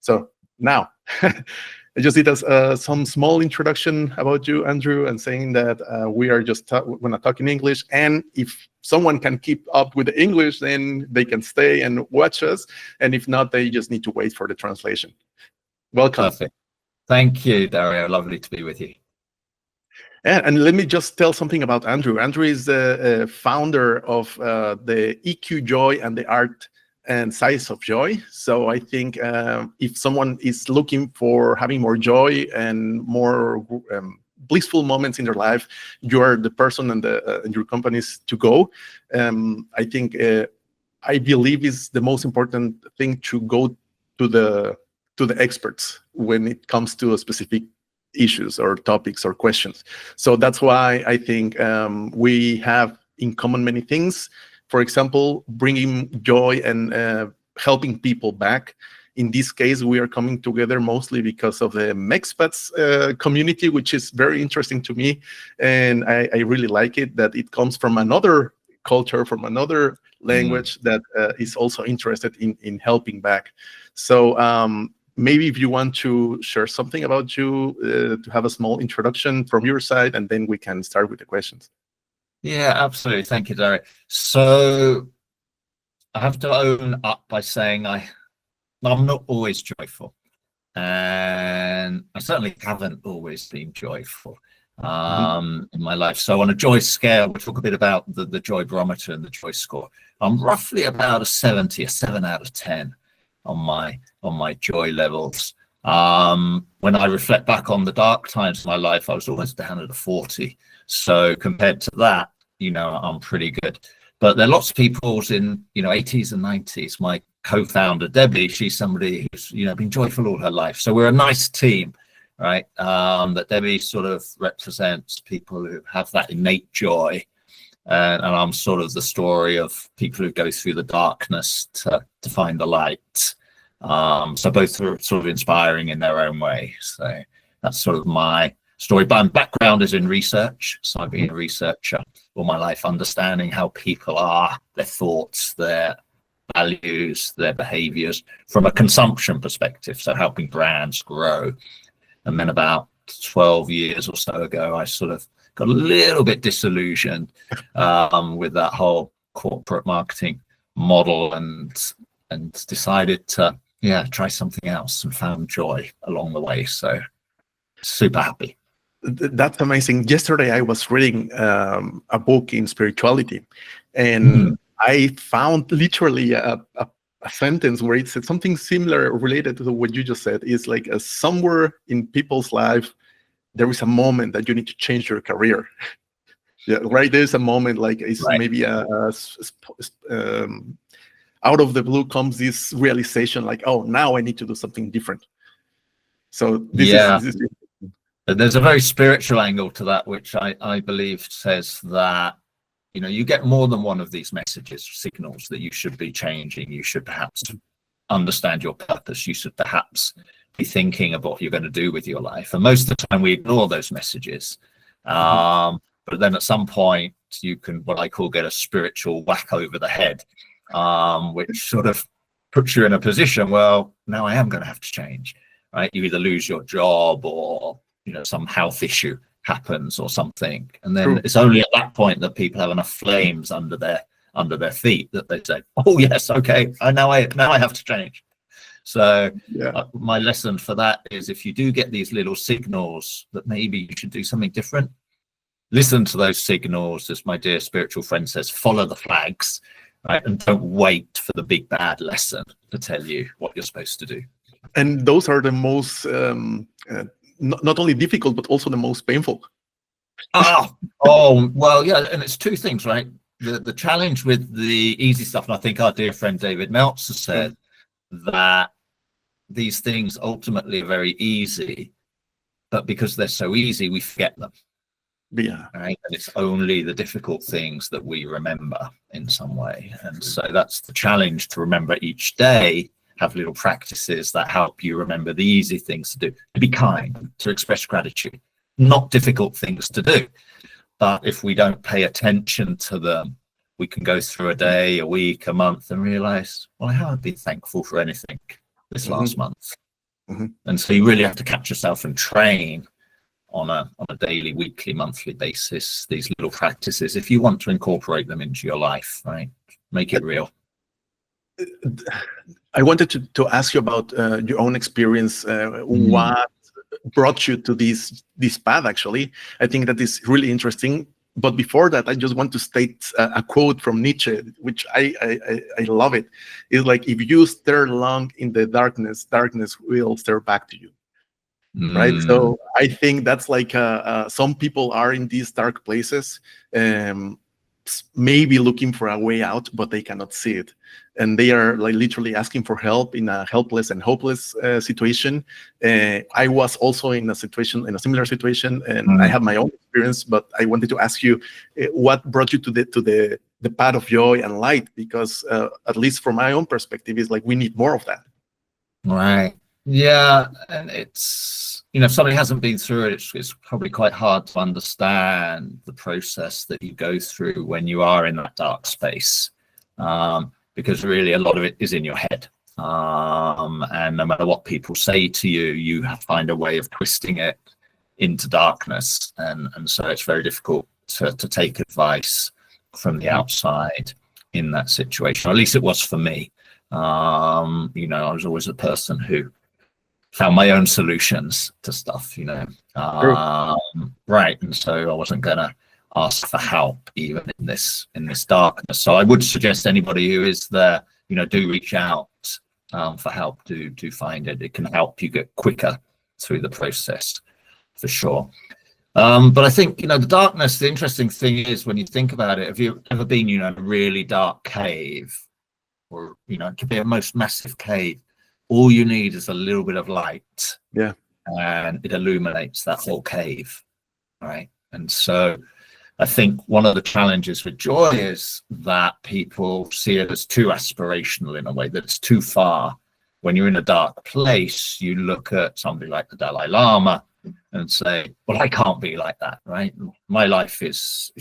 So now, I just did some small introduction about you, Andrew, and saying that we are just going to talk in English. And if someone can keep up with the English, then they can stay and watch us. And if not, they just need to wait for the translation. Welcome. Perfect. Thank you, Dario. Lovely to be with you. And let me just tell something about Andrew. Andrew is the founder of the EQ Joy and the Art and Science of Joy. So I think if someone is looking for having more joy and more blissful moments in their life, you are the person and your companies to go. I think I believe is the most important thing to go to the experts when it comes to a specific issues or topics or questions. So that's why I think we have in common many things. For example, bringing joy and helping people back. In this case, we are coming together mostly because of the Mexpats community, which is very interesting to me. And I really like it, that it comes from another culture, from another language that is also interested in helping back. So maybe if you want to share something about you, to have a small introduction from your side, and then we can start with the questions. Yeah, absolutely. Thank you, Derek. So I have to own up by saying I'm not always joyful. And I certainly haven't always been joyful in my life. So on a joy scale, we'll talk a bit about the joy barometer and the joy score. I'm roughly about a 70, a 7 out of 10 on my joy levels. When I reflect back on the dark times of my life, I was almost down at a 40. So compared to that, I'm pretty good. But there are lots of people in 80s and 90s. My co-founder Debbie, she's somebody who's been joyful all her life. So we're a nice team, right? That Debbie sort of represents people who have that innate joy. And I'm sort of the story of people who go through the darkness to find the light. So both are sort of inspiring in their own way. So that's sort of my story. But my background is in research. So I've been a researcher all my life, understanding how people are, their thoughts, their values, their behaviors from a consumption perspective. So helping brands grow. And then about 12 years or so ago, I sort of got a little bit disillusioned with that whole corporate marketing model and decided to try something else and found joy along the way. So super happy. That's amazing. Yesterday I was reading a book in spirituality, and I found literally a sentence where it said something similar related to what you just said. Is like somewhere in people's life there is a moment that you need to change your career. Yeah, right. There's a moment like it's right. Maybe out of the blue comes this realization like, oh, now I need to do something different. So this is there's a very spiritual angle to that, which I believe says that you get more than one of these messages, signals that you should be changing. You should perhaps understand your purpose. You should perhaps be thinking of what you're going to do with your life. And most of the time we ignore those messages. But then at some point you can, what I call, get a spiritual whack over the head, which sort of puts you in a position, well, now I am going to have to change, right? You either lose your job or, some health issue happens or something. And then it's only at that point that people have enough flames under their feet that they say, oh yes, okay, now I have to change. So my lesson for that is, if you do get these little signals that maybe you should do something different, listen to those signals. As my dear spiritual friend says, follow the flags, right? And don't wait for the big bad lesson to tell you what you're supposed to do. And those are the most not only difficult but also the most painful. Well, yeah, and it's two things, right? The challenge with the easy stuff, and I think our dear friend David Meltzer said that these things ultimately are very easy, but because they're so easy, we forget them. Yeah. Right. And it's only the difficult things that we remember in some way. And so that's the challenge, to remember each day, have little practices that help you remember the easy things to do, to be kind, to express gratitude, not difficult things to do. But if we don't pay attention to them, we can go through a day, a week, a month and realize, well, I haven't been thankful for anything this last month. And so you really have to catch yourself and train on a daily, weekly, monthly basis, these little practices, if you want to incorporate them into your life, right? Make it real. I wanted to ask you about your own experience. What brought you to this path? Actually, I think that is really interesting. But before that, I just want to state a quote from Nietzsche, which I love it. It's like, if you stare long in the darkness, darkness will stare back to you. Right. So I think that's like some people are in these dark places, maybe looking for a way out, but they cannot see it. And they are like literally asking for help in a helpless and hopeless situation. I was also in a similar situation, and I have my own experience, but I wanted to ask you, what brought you to the path of joy and light? Because at least from my own perspective, it's like we need more of that. Right. Yeah. And it's, if somebody hasn't been through it, it's probably quite hard to understand the process that you go through when you are in that dark space. Because really a lot of it is in your head. And no matter what people say to you, you find a way of twisting it into darkness. And so it's very difficult to take advice from the outside in that situation. Or at least it was for me. I was always a person who found my own solutions to stuff, right. And so I wasn't gonna ask for help even in this darkness. So I would suggest anybody who is there, do reach out for help. Do find it. It can help you get quicker through the process, for sure. But I think, the darkness, the interesting thing is, when you think about it, have you ever been, in a really dark cave, or, it could be a most massive cave? All you need is a little bit of light. Yeah. And it illuminates that whole cave, right? And so I think one of the challenges with joy is that people see it as too aspirational, in a way that it's too far. When you're in a dark place, you look at somebody like the Dalai Lama and say, well, I can't be like that, right? My life is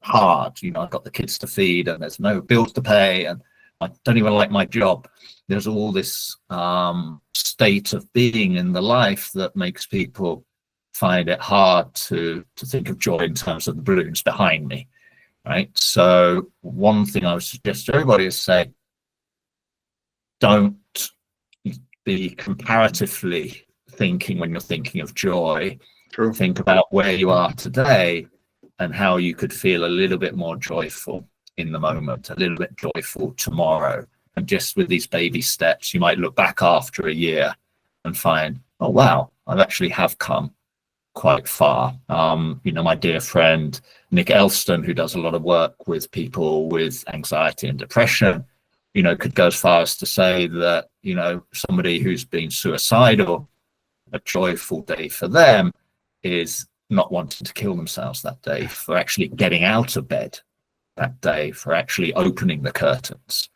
hard. I've got the kids to feed, and there's no bills to pay, and I don't even like my job. There's all this state of being in the life that makes people find it hard to think of joy in terms of the balloons behind me, right? So one thing I would suggest to everybody is say, don't be comparatively thinking when you're thinking of joy. True. Think about where you are today and how you could feel a little bit more joyful in the moment, a little bit joyful tomorrow. And just with these baby steps, you might look back after a year and find, oh, wow, I've actually have come quite far. My dear friend, Nick Elston, who does a lot of work with people with anxiety and depression, could go as far as to say that, somebody who's been suicidal, a joyful day for them is not wanting to kill themselves that day, for actually getting out of bed that day, for actually opening the curtains.